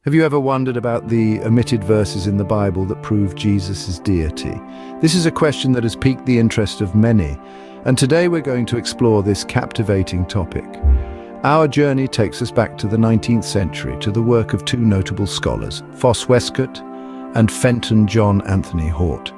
Have you ever wondered about the omitted verses in the Bible that prove Jesus' deity? This is a question that has piqued the interest of many, and today we're going to explore this captivating topic. Our journey takes us back to the 19th century, to the work of two notable scholars, Foss Westcott and Fenton John Anthony Hort.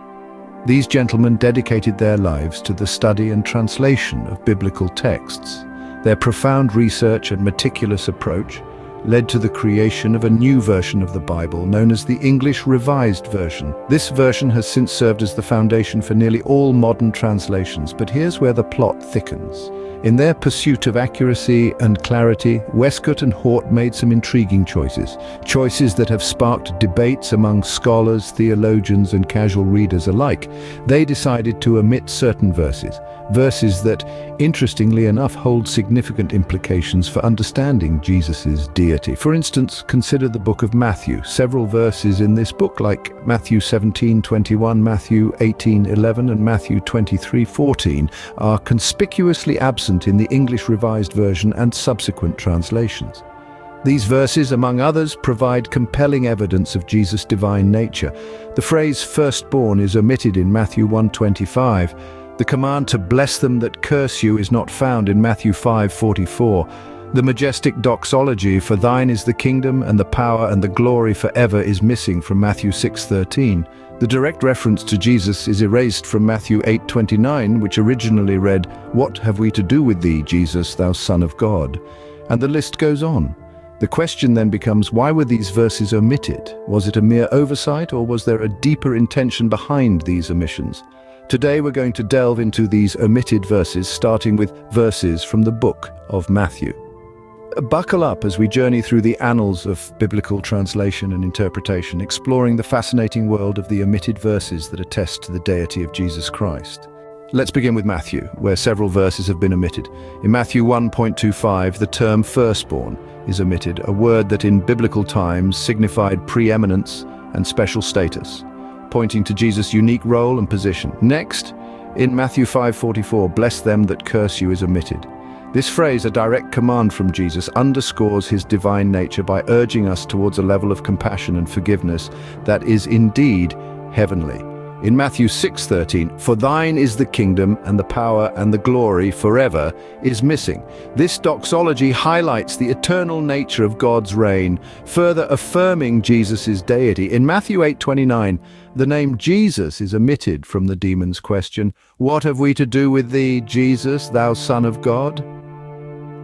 These gentlemen dedicated their lives to the study and translation of biblical texts. Their profound research and meticulous approach led to the creation of a new version of the Bible known as the English Revised Version. This version has since served as the foundation for nearly all modern translations, but here's where the plot thickens. In their pursuit of accuracy and clarity, Westcott and Hort made some intriguing choices that have sparked debates among scholars, theologians, and casual readers alike. They decided to omit certain verses that, interestingly enough, hold significant implications for understanding Jesus' deity. For instance, consider the book of Matthew. Several verses in this book, like Matthew 17:21, Matthew 18:11, and Matthew 23:14, are conspicuously absent in the English Revised Version and subsequent translations. These verses, among others, provide compelling evidence of Jesus' divine nature. The phrase "firstborn" is omitted in Matthew 1:25. The command to bless them that curse you is not found in Matthew 5:44. The majestic doxology, "For thine is the kingdom and the power and the glory forever," is missing from Matthew 6:13. The direct reference to Jesus is erased from Matthew 8:29, which originally read, "What have we to do with thee, Jesus, thou Son of God?" And the list goes on. The question then becomes, why were these verses omitted? Was it a mere oversight, or was there a deeper intention behind these omissions? Today we're going to delve into these omitted verses, starting with verses from the book of Matthew. Buckle up as we journey through the annals of biblical translation and interpretation, exploring the fascinating world of the omitted verses that attest to the deity of Jesus Christ. Let's begin with Matthew, where several verses have been omitted. In Matthew 1:25, the term "firstborn" is omitted, a word that in biblical times signified preeminence and special status, pointing to Jesus' unique role and position. Next, in Matthew 5:44, "Bless them that curse you" is omitted. This phrase, a direct command from Jesus, underscores his divine nature by urging us towards a level of compassion and forgiveness that is indeed heavenly. In Matthew 6:13, "For thine is the kingdom and the power and the glory forever," is missing. This doxology highlights the eternal nature of God's reign, further affirming Jesus' deity. In Matthew 8:29, the name Jesus is omitted from the demon's question, "What have we to do with thee, Jesus, thou Son of God?"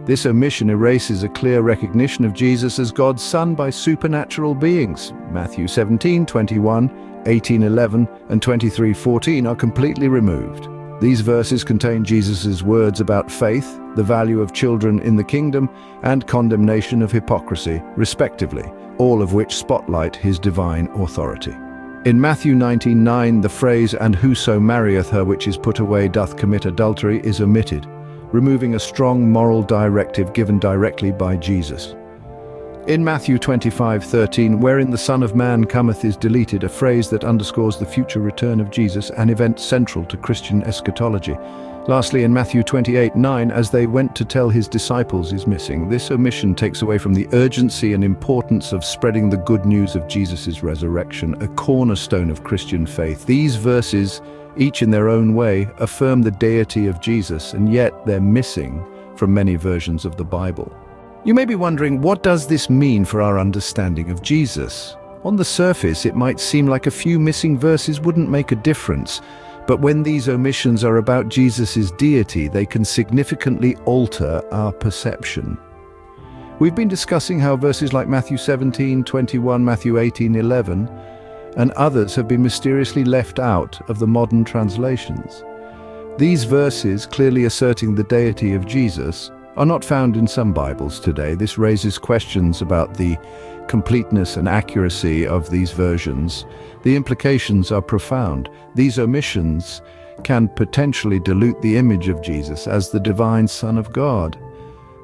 This omission erases a clear recognition of Jesus as God's Son by supernatural beings. Matthew 17:21, 18:11, and 23:14 are completely removed. These verses contain Jesus' words about faith, the value of children in the kingdom, and condemnation of hypocrisy, respectively, all of which spotlight his divine authority. In Matthew 19:9, the phrase, "And whoso marrieth her which is put away doth commit adultery," is omitted, removing a strong moral directive given directly by Jesus. In Matthew 25:13, "Wherein the Son of Man cometh," is deleted, a phrase that underscores the future return of Jesus, an event central to Christian eschatology. Lastly, in Matthew 28:9, "As they went to tell his disciples," is missing. This omission takes away from the urgency and importance of spreading the good news of Jesus' resurrection, a cornerstone of Christian faith. These verses, each in their own way, affirm the deity of Jesus, and yet they're missing from many versions of the Bible. You may be wondering, what does this mean for our understanding of Jesus? On the surface, it might seem like a few missing verses wouldn't make a difference, but when these omissions are about Jesus' deity, they can significantly alter our perception. We've been discussing how verses like Matthew 17:21, Matthew 18:11, and others have been mysteriously left out of the modern translations. These verses, clearly asserting the deity of Jesus, are not found in some Bibles today. This raises questions about the completeness and accuracy of these versions. The implications are profound. These omissions can potentially dilute the image of Jesus as the divine Son of God.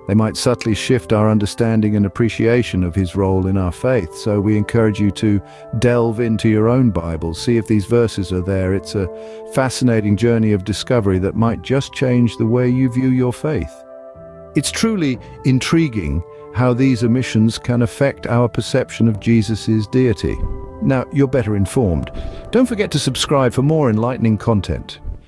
They might subtly shift our understanding and appreciation of his role in our faith. So we encourage you to delve into your own Bible, see if these verses are there. It's a fascinating journey of discovery that might just change the way you view your faith. It's truly intriguing how these omissions can affect our perception of Jesus' deity. Now, you're better informed. Don't forget to subscribe for more enlightening content.